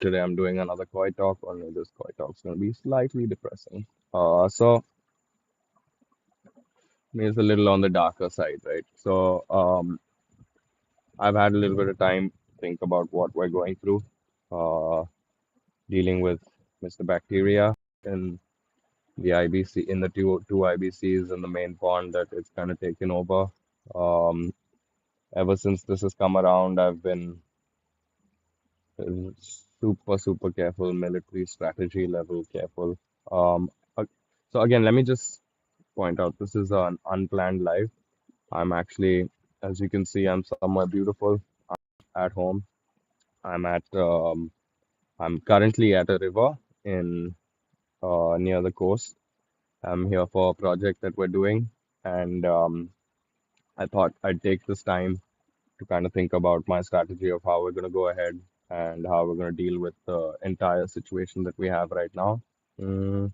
today I'm doing another koi talk. Only this koi talk's gonna be slightly depressing. So it's a little on the darker side, right? I've had a little bit of time to think about what we're going through, uh, dealing with Mr. Bacteria in the IBC, in the two IBCs in the main pond that it's kind of taken over. Um, Ever since this has come around, I've been super careful, military strategy level careful. Um, uh, so again, let me just point out this is an unplanned life. I'm actually, as you can see, I'm somewhere beautiful at home. I'm at I'm currently at a river in near the coast. I'm here for a project that we're doing, and I thought I'd take this time to kind of think about my strategy of how we're going to go ahead and how we're going to deal with the entire situation that we have right now. Mm,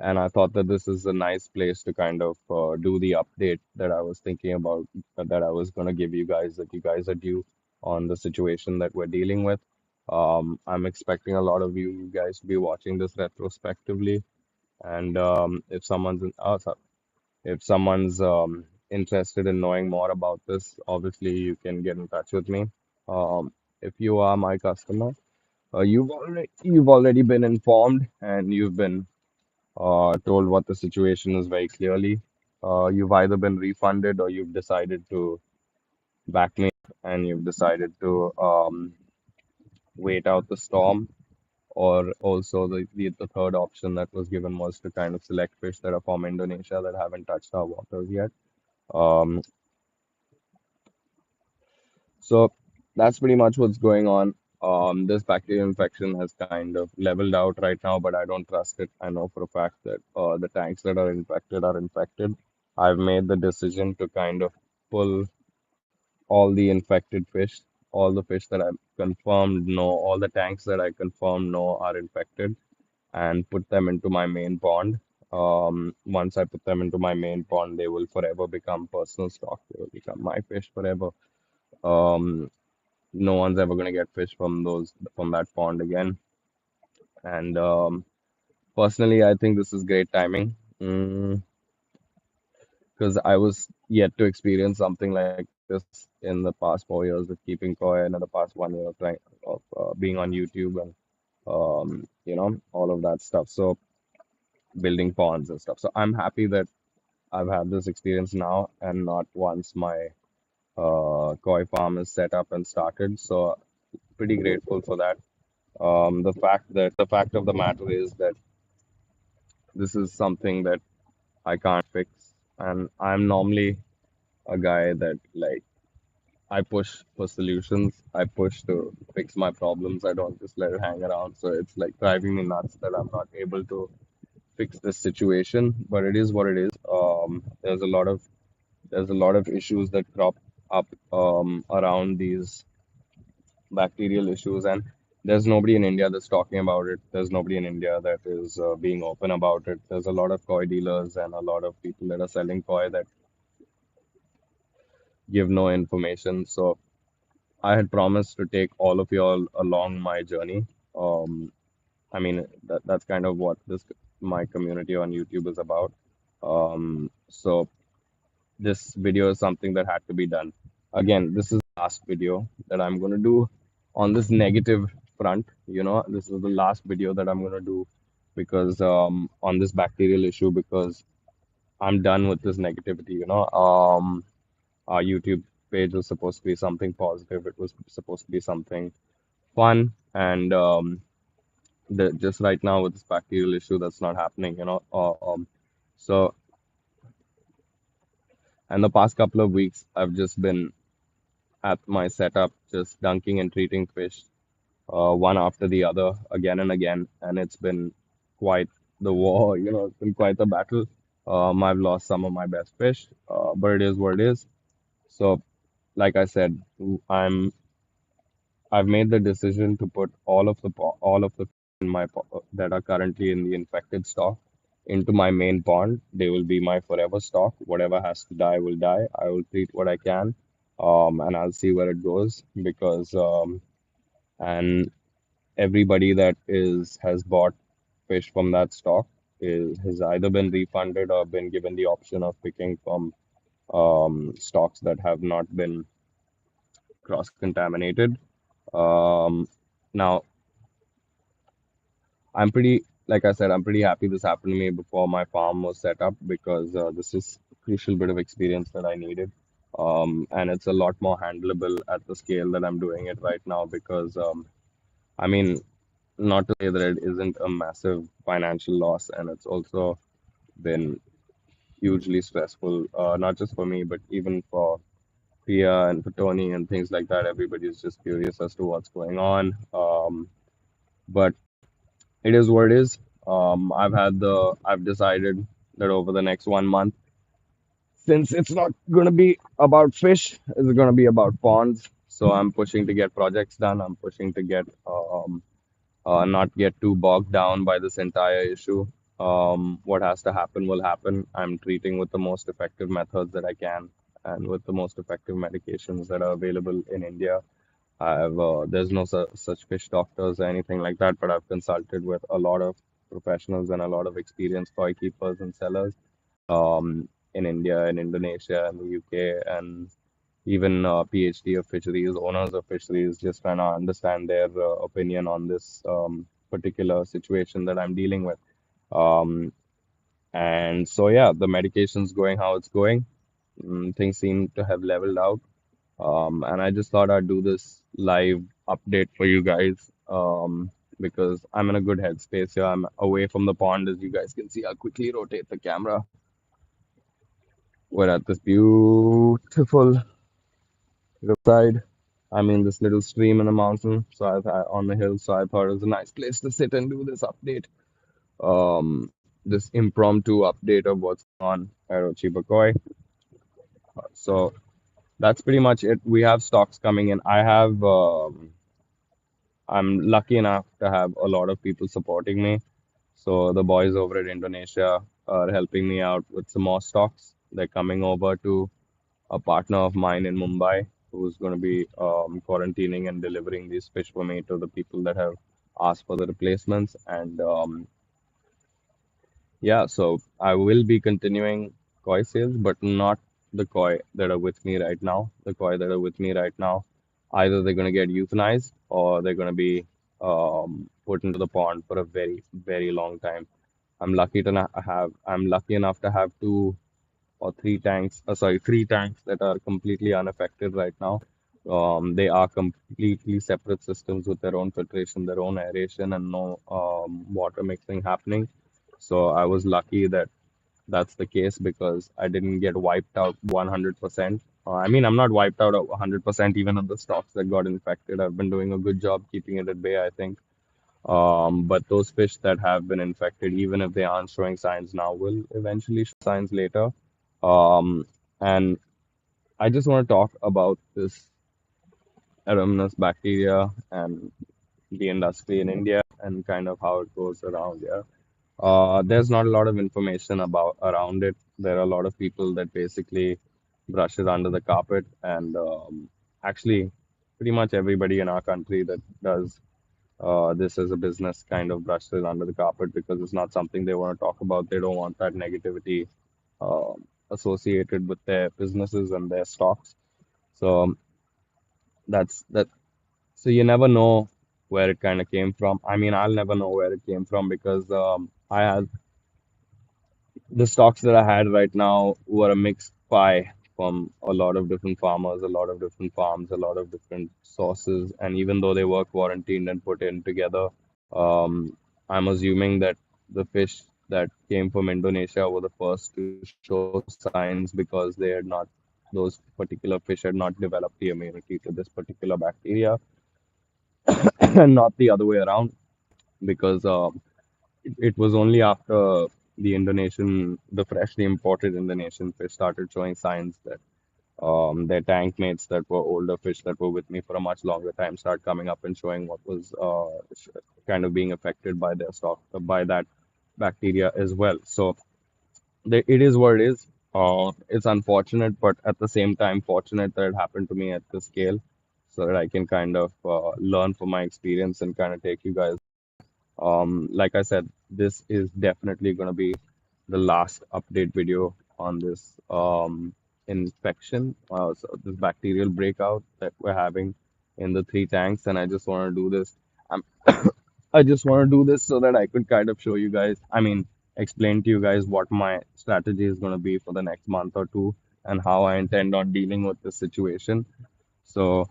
and I thought that this is a nice place to kind of do the update that I was thinking about, that I was going to give you guys, that you guys are due on the situation that we're dealing with. I'm expecting a lot of you guys to be watching this retrospectively, and if someone's interested in knowing more about this, obviously you can get in touch with me. Um, if you are my customer, you've already been informed and you've been told what the situation is very clearly. You've either been refunded or you've decided to back me and you've decided to wait out the storm. Or also the third option that was given was to kind of select fish that are from Indonesia that haven't touched our waters yet. Um, So that's pretty much what's going on. This bacterial infection has kind of leveled out right now, but I don't trust it. I know for a fact that the tanks that are infected are infected. I've made the decision to kind of pull all the infected fish, all the fish that I confirmed no, all the tanks that I confirmed no are infected, and put them into my main pond. Once I put them into my main pond, they will forever become personal stock. They will become my fish forever. Um, no one's ever gonna get fish from that pond again. And personally, I think this is great timing because I was yet to experience something like this in the past 4 years of keeping koi and in the past 1 year of trying of being on YouTube and all of that stuff. So building ponds and stuff. So I'm happy that I've had this experience now and not once my koi farm is set up and started. So pretty grateful for that. The fact of the matter is that this is something that I can't fix, and I'm normally a guy that like I push for solutions. I push to fix my problems. I don't just let it hang around. So it's like driving me nuts that I'm not able to fix this situation. But it is what it is. There's a lot of issues that crop up around these bacterial issues, and there's nobody in India that's talking about it. There's nobody in India that is being open about it. There's a lot of koi dealers and a lot of people that are selling koi that give no information. So I had promised to take all of you all along my journey. Um, I mean, that's kind of what this my community on YouTube is about. So this video is something that had to be done. Again, this is the last video that I'm going to do on this negative front. This is the last video that I'm going to do because on this bacterial issue because I'm done with this negativity. Our YouTube page was supposed to be something positive. It was supposed to be something fun, and just right now with this bacterial issue, that's not happening. So, and the past couple of weeks, I've just been at my setup, just dunking and treating fish one after the other again and again. And it's been quite the war, it's been quite the battle. I've lost some of my best fish, but it is what it is. So, like I said, I'm I've made the decision to put all of the in that are currently in the infected stock into my main pond. They will be my forever stock. Whatever has to die will die. I will treat what I can, and I'll see where it goes because and everybody that is has bought fish from that stock is has either been refunded or been given the option of picking from stocks that have not been cross-contaminated. Um, Now, like I said, I'm pretty happy this happened to me before my farm was set up because this is a crucial bit of experience that I needed. And it's a lot more handleable at the scale that I'm doing it right now because, I mean, not to say that it isn't a massive financial loss, and it's also been hugely stressful, not just for me, but even for Pia and for Tony and things like that. Everybody's just curious as to what's going on. But it is what it is. I've decided that over the next 1 month, since it's not going to be about fish, it's going to be about ponds. So I'm pushing to get projects done. I'm pushing to get not get too bogged down by this entire issue. What has to happen will happen. I'm treating with the most effective methods that I can and with the most effective medications that are available in India. There's no such fish doctors or anything like that, but I've consulted with a lot of professionals and a lot of experienced koi keepers and sellers in India, in Indonesia, and the UK, and even PhD of fisheries, owners of fisheries, just trying to understand their opinion on this particular situation that I'm dealing with. Um, and so, yeah, the medication's going how it's going. Things seem to have leveled out. And I just thought I'd do this live update for you guys because I'm in a good headspace here. I'm away from the pond, as you guys can see. I'll quickly rotate the camera. We're at this beautiful riverside. I mean, this little stream in the mountain, so on the hill. So I thought it was a nice place to sit and do this update. This impromptu update of what's going on at Ochiba Koi. So that's pretty much it. We have stocks coming in. I'm lucky enough to have a lot of people supporting me. So the boys over at Indonesia are helping me out with some more stocks. They're coming over to a partner of mine in Mumbai who's going to be quarantining and delivering these fish for me to the people that have asked for the replacements. And yeah, so I will be continuing koi sales, but not the koi that are with me right now. The koi that are with me right now, either they're going to get euthanized or they're going to be put into the pond for a very, very long time. I'm lucky enough to have two or three tanks, three tanks that are completely unaffected right now. They are completely separate systems with their own filtration, their own aeration, and no water mixing happening. So I was lucky that that's the case because I didn't get wiped out 100%. I mean, I'm not wiped out 100% even of the stocks that got infected. I've been doing a good job keeping it at bay, I think. But those fish that have been infected, even if they aren't showing signs now, will eventually show signs later. And I just want to talk about this Aeromonas bacteria and the industry in India and kind of how it goes around here. There's not a lot of information about around it. There are a lot of people that basically brush it under the carpet, and actually, pretty much everybody in our country that does this as a business kind of brushes it under the carpet because it's not something they want to talk about. They don't want that negativity associated with their businesses and their stocks. So that's that. So you never know where it kind of came from. I mean, I'll never know where it came from because I had the stocks that I had right now were a mixed pie from a lot of different farmers, a lot of different farms, a lot of different sources. And even though they were quarantined and put in together, I'm assuming that the fish that came from Indonesia were the first to show signs because they had not, those particular fish had not developed the immunity to this particular bacteria, and not the other way around because it was only after the freshly imported Indonesian fish started showing signs that their tank mates that were older fish that were with me for a much longer time start coming up and showing what was kind of being affected by their stock, by that bacteria as well. So it is what it is. It's unfortunate, but at the same time, fortunate that it happened to me at this scale. so that I can kind of learn from my experience and kind of take you guys. Like I said, this is definitely going to be the last update video on this infection, so this bacterial breakout that we're having in the three tanks. And I just want to do this. Um, I just want to do this so that I could kind of show you guys, I mean, explain to you guys what my strategy is going to be for the next month or two and how I intend on dealing with this situation. So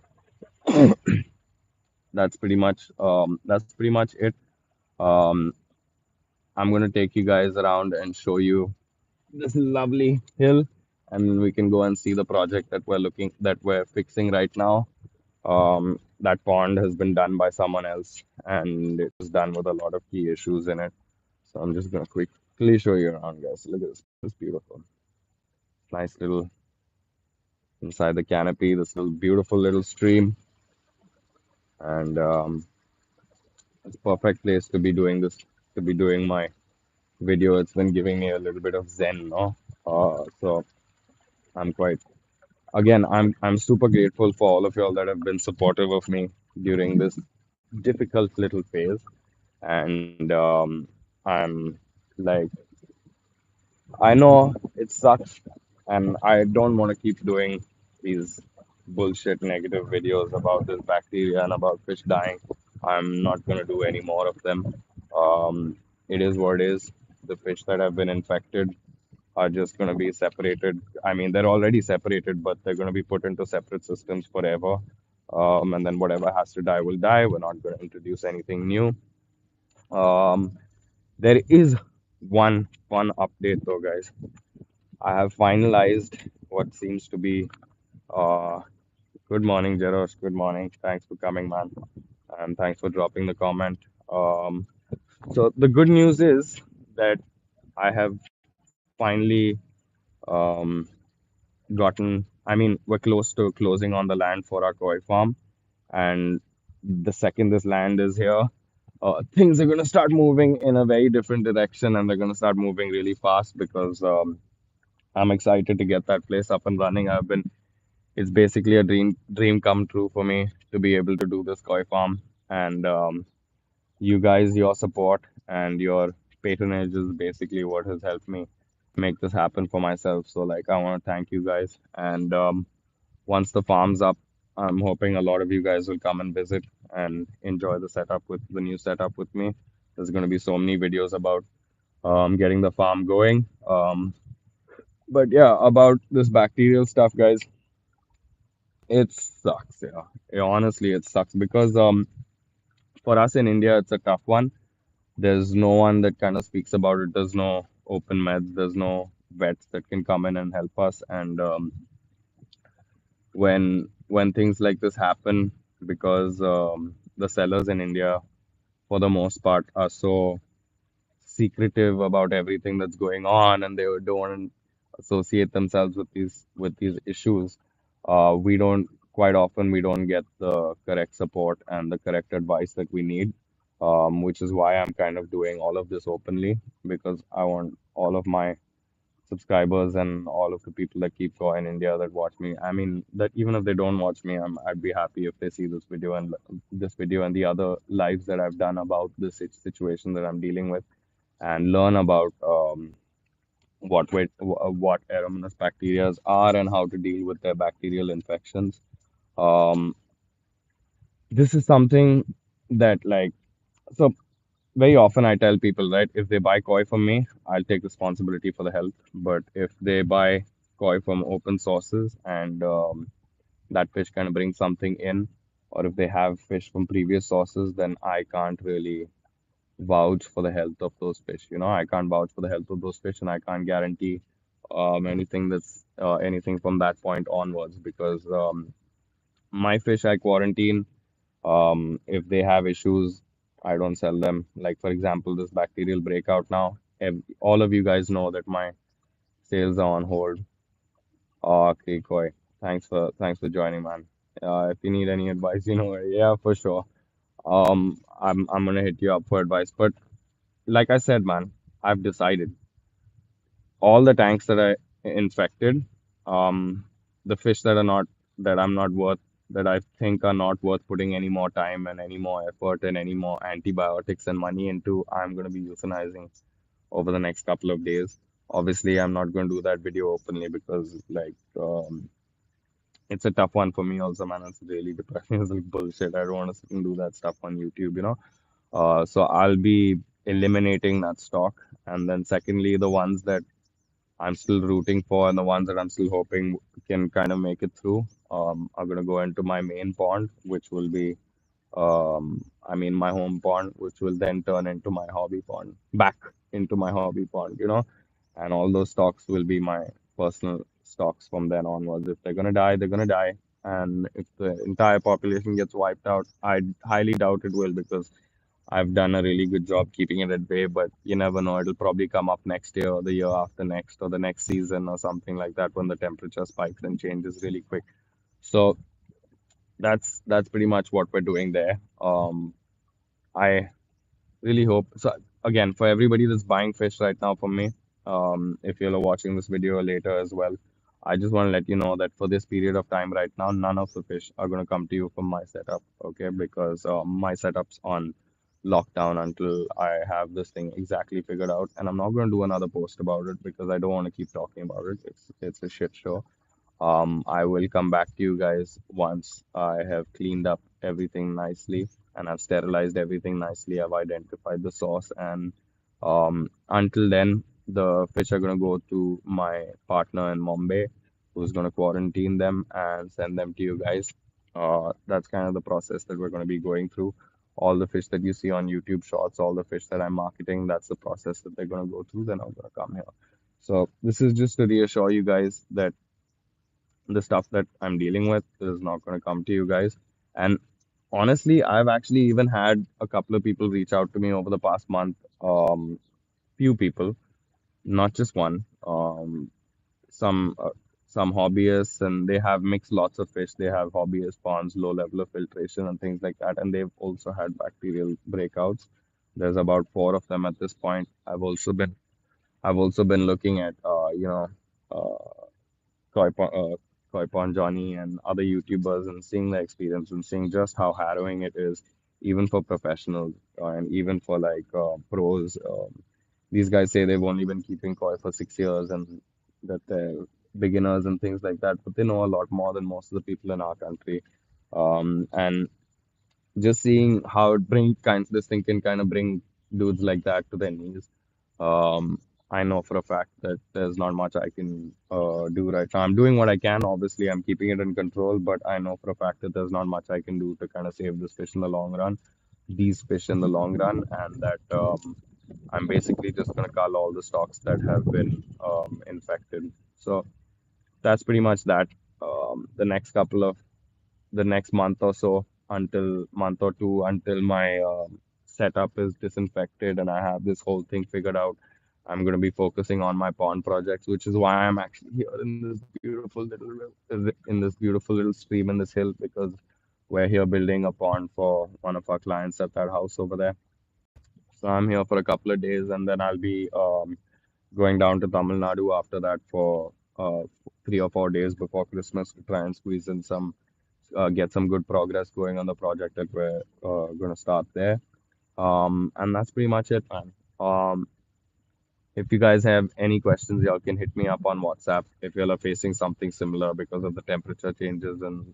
that's pretty much it. Um, I'm gonna take you guys around and show you this lovely hill, and we can go and see the project that we're fixing right now. That pond has been done by someone else, and it was done with a lot of key issues in it. So I'm just gonna quickly show you around, guys. Look at this. It's beautiful. Nice little inside the canopy, this little beautiful little stream, and it's a perfect place to be doing this, to be doing my video. It's been giving me a little bit of zen, no? So I'm quite again, I'm super grateful for all of y'all that have been supportive of me during this difficult little phase. And I'm like, I know it sucks, and I don't want to keep doing these bullshit negative videos about this bacteria and about fish dying. I'm not gonna do any more of them. It is what it is. The fish that have been infected are just going to be separated. I mean, they're already separated, but they're going to be put into separate systems forever. And then whatever has to die will die. We're not going to introduce anything new. Um, there is one fun update though, guys. I have finalized what seems to be. Uh, Good morning, Jarosh. Good morning. Thanks for coming, man. And thanks for dropping the comment. Um, so the good news is that I have finally um, gotten, I mean, we're close to closing on the land for our koi farm. And the second this land is here, things are going to start moving in a very different direction, and they're going to start moving really fast because I'm excited to get that place up and running. It's basically a dream come true for me to be able to do this koi farm. And you guys, your support and your patronage is basically what has helped me make this happen for myself. So, like, I want to thank you guys. And once the farm's up, I'm hoping a lot of you guys will come and visit and enjoy the new setup with me. There's going to be so many videos about getting the farm going. But yeah, about this bacterial stuff, guys, it sucks. Yeah, yeah, honestly, it sucks because for us in India, it's a tough one. There's no one that kind of speaks about it. There's no open meds. There's no vets that can come in and help us. And when things like this happen, because the sellers in India, for the most part, are so secretive about everything that's going on, and they don't associate themselves with these issues. We don't quite often we don't get the correct support and the correct advice that we need, which is why I'm kind of doing all of this openly because I want all of my subscribers and all of the people that keep going in India that watch me. I mean, that even if they don't watch me, I'd be happy if they see this video and the other lives that I've done about this situation that I'm dealing with and learn about what aeromonas bacteria are and how to deal with their bacterial infections. Um, this is something that so very often I tell people, right, if they buy koi from me, I'll take responsibility for the health. But if they buy koi from open sources and that fish kind of brings something in, or if they have fish from previous sources, then I can't really vouch for the health of those fish. You know, I can't vouch for the health of those fish, and I can't guarantee anything from that point onwards because my fish I quarantine. If they have issues, I don't sell them. Like for example, this bacterial breakout now. All of you guys know that my sales are on hold. Okay, Koi. Thanks for joining, man. If you need any advice, yeah, for sure. I'm gonna hit you up for advice. But like I said, man, I've decided all the tanks that I infected, um, the fish that I'm not worth that I think are not worth putting any more time and any more effort and any more antibiotics and money into, I'm going to be euthanizing over the next couple of days. Obviously, I'm not going to do that video openly because, like, it's a tough one for me also, man. It's really depressing. It's like bullshit. I don't want to sit and do that stuff on YouTube, you know? So I'll be eliminating that stock. And then secondly, the ones that I'm still rooting for and the ones that I'm still hoping can kind of make it through, are going to go into my main pond, which will be, I mean, my home pond, which will then turn into my hobby pond, back into my hobby pond, you know, and all those stocks will be my personal stocks from then onwards. If they're gonna die, they're gonna die. And if the entire population gets wiped out, I highly doubt it will because I've done a really good job keeping it at bay, but you never know. It'll probably come up next year or the year after next or the next season or something like that when the temperature spikes and changes really quick. So that's pretty much what we're doing there. I really hope so. Again, for everybody that's buying fish right now from me, if you're watching this video later as well, I just want to let you know that for this period of time right now, none of the fish are going to come to you from my setup, okay? Because my setup's on lockdown until I have this thing exactly figured out, and I'm not going to do another post about it because I don't want to keep talking about it. It's a shit show. I will come back to you guys once I have cleaned up everything nicely and I've sterilized everything nicely. I've identified the source, and until then, the fish are going to go to my partner in Mumbai, who's going to quarantine them and send them to you guys. That's kind of the process that we're going to be going through. All the fish that you see on YouTube Shorts, all the fish that I'm marketing, that's the process that they're going to go through. Then I'm going to come here. So this is just to reassure you guys that the stuff that I'm dealing with is not going to come to you guys. And honestly, I've actually even had a couple of people reach out to me over the past month. Few people, not just one. Some some hobbyists, and they have mixed lots of fish. They have hobbyist ponds, low level of filtration, and things like that. And they've also had bacterial breakouts. There's about four of them at this point. I've also been looking at uh, Koi Pond Johnny and other YouTubers and seeing the experience and seeing just how harrowing it is, even for professionals and even for like pros. These guys say they've only been keeping koi for 6 years and that they're beginners and things like that, but they know a lot more than most of the people in our country. And just seeing how this thing can kind of bring dudes like that to their knees. Um, I know for a fact that there's not much I can do right now. I'm doing what I can. Obviously, I'm keeping it in control, but I know for a fact that there's not much I can do to kind of save this fish in the long run, these fish in the long run, and that I'm basically just going to cull all the stocks that have been infected. So that's pretty much that. The next month or so, until month or two, until my setup is disinfected and I have this whole thing figured out. I'm going to be focusing on my pond projects, which is why I'm actually here in this beautiful little stream in this hill because we're here building a pond for one of our clients at that house over there. So I'm here for a couple of days and then I'll be going down to Tamil Nadu after that for 3 or 4 days before Christmas to try and squeeze in get some good progress going on the project that we're going to start there. And that's pretty much it, man. If you guys have any questions, y'all can hit me up on WhatsApp. If y'all are facing something similar because of the temperature changes, and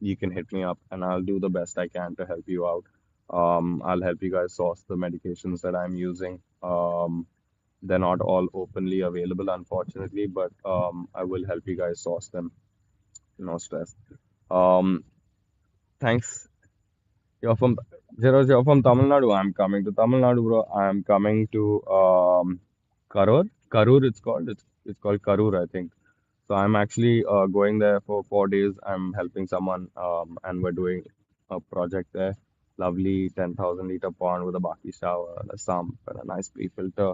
you can hit me up, and I'll do the best I can to help you out. I'll help you guys source the medications that I'm using. They're not all openly available, unfortunately, but I will help you guys source them. No stress. Um, Thanks. You're from Tamil Nadu. I'm coming to Tamil Nadu, bro. I'm coming to Karur. Karur, it's called Karur, I think. So I'm actually going there for 4 days. I'm helping someone, and we're doing a project there. Lovely 10,000 liter pond with a baki shower, and a sump, and a nice pre-filter.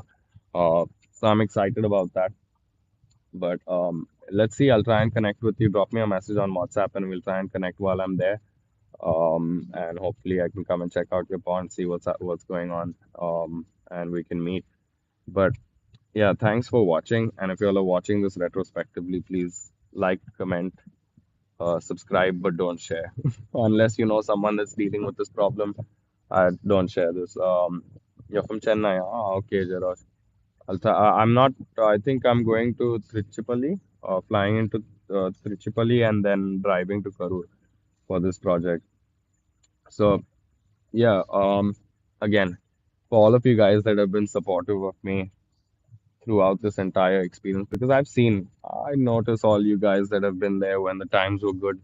So I'm excited about that. But let's see. I'll try and connect with you. Drop me a message on WhatsApp, and we'll try and connect while I'm there. And hopefully I can come and check out your pond, see what's going on, and we can meet. But yeah, thanks for watching. And if you're watching this retrospectively, please like, comment, subscribe but don't share. Unless you know someone that's dealing with this problem, I don't share this. You're from Chennai. Ah, okay, Jarosh. I'm not. I think I'm going to Trichypalli, flying into Trichypalli and then driving to Karur for this project. So yeah. Again, for all of you guys that have been supportive of me throughout this entire experience, because I notice all you guys that have been there when the times were good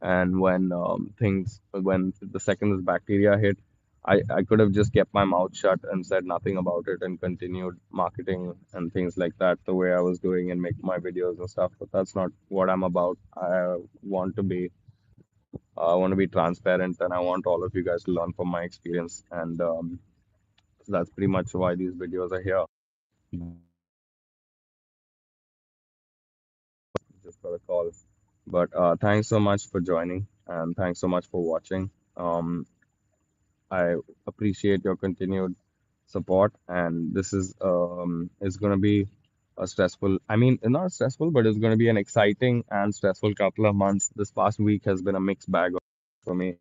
and when the second this bacteria hit, I could have just kept my mouth shut and said nothing about it and continued marketing and things like that the way I was doing and make my videos and stuff. But that's not what I'm about. I want to be transparent and I want all of you guys to learn from my experience. And so that's pretty much why these videos are here. Just got a call. But thanks so much for joining and thanks so much for watching. I appreciate your continued support, and this is going to be a stressful. I mean, not stressful, but it's going to be an exciting and stressful couple of months. This past week has been a mixed bag for me.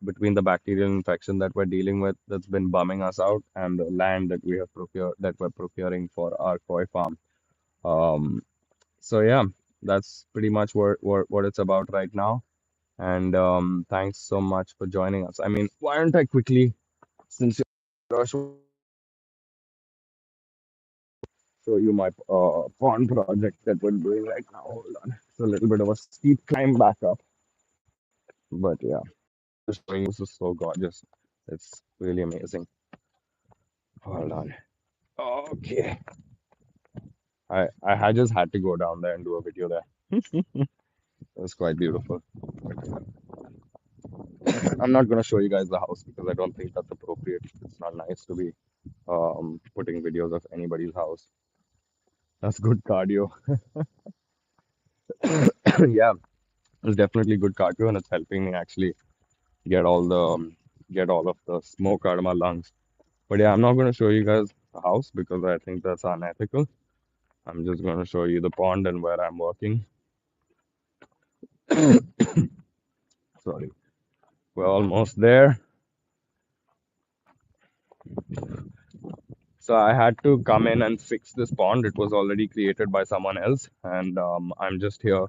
Between the bacterial infection that we're dealing with, that's been bumming us out, and the land that we're procuring for our koi farm. Um, so yeah, that's pretty much what it's about right now. And thanks so much for joining us. I mean, why don't I quickly, since you're show you my pond project that we're doing right now. Hold on. It's a little bit of a steep climb back up, but yeah, just showing you this is so gorgeous. It's really amazing. Hold on. Okay. I had just had to go down there and do a video there. It was quite beautiful. I'm not gonna show you guys the house because I don't think that's appropriate. It's not nice to be putting videos of anybody's house. That's good cardio. Yeah, it's definitely good cardio and it's helping me actually get all the get all of the smoke out of my lungs. But yeah, I'm not going to show you guys the house because I think that's unethical. I'm just going to show you the pond and where I'm working. Sorry, we're almost there. So I had to come in and fix this pond. It was already created by someone else, and I'm just here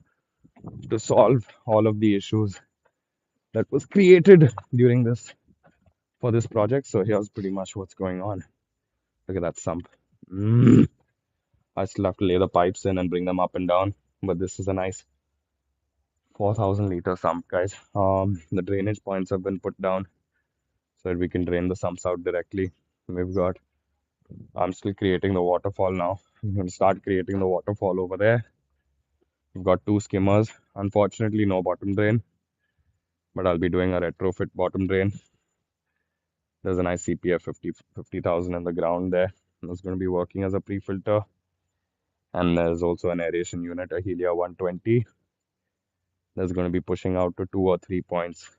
to solve all of the issues that was created during this for this project. So here's pretty much what's going on. Look at that sump. Mm. I still have to lay the pipes in and bring them up and down, but this is a nice 4,000 liter sump, guys. The drainage points have been put down so that we can drain the sumps out directly. We've got, I'm still creating the waterfall now. I'm going to start creating the waterfall over there. We've got two skimmers. Unfortunately, no bottom drain, but I'll be doing a retrofit bottom drain. There's a nice CPF 50,000 in the ground there. It's going to be working as a pre-filter. And there's also an aeration unit, a Helia 120. That's going to be pushing out to 2 or 3 points.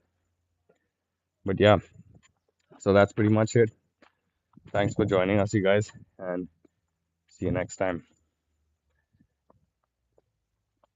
But yeah, so that's pretty much it. Thanks for joining us, you guys, and see you next time.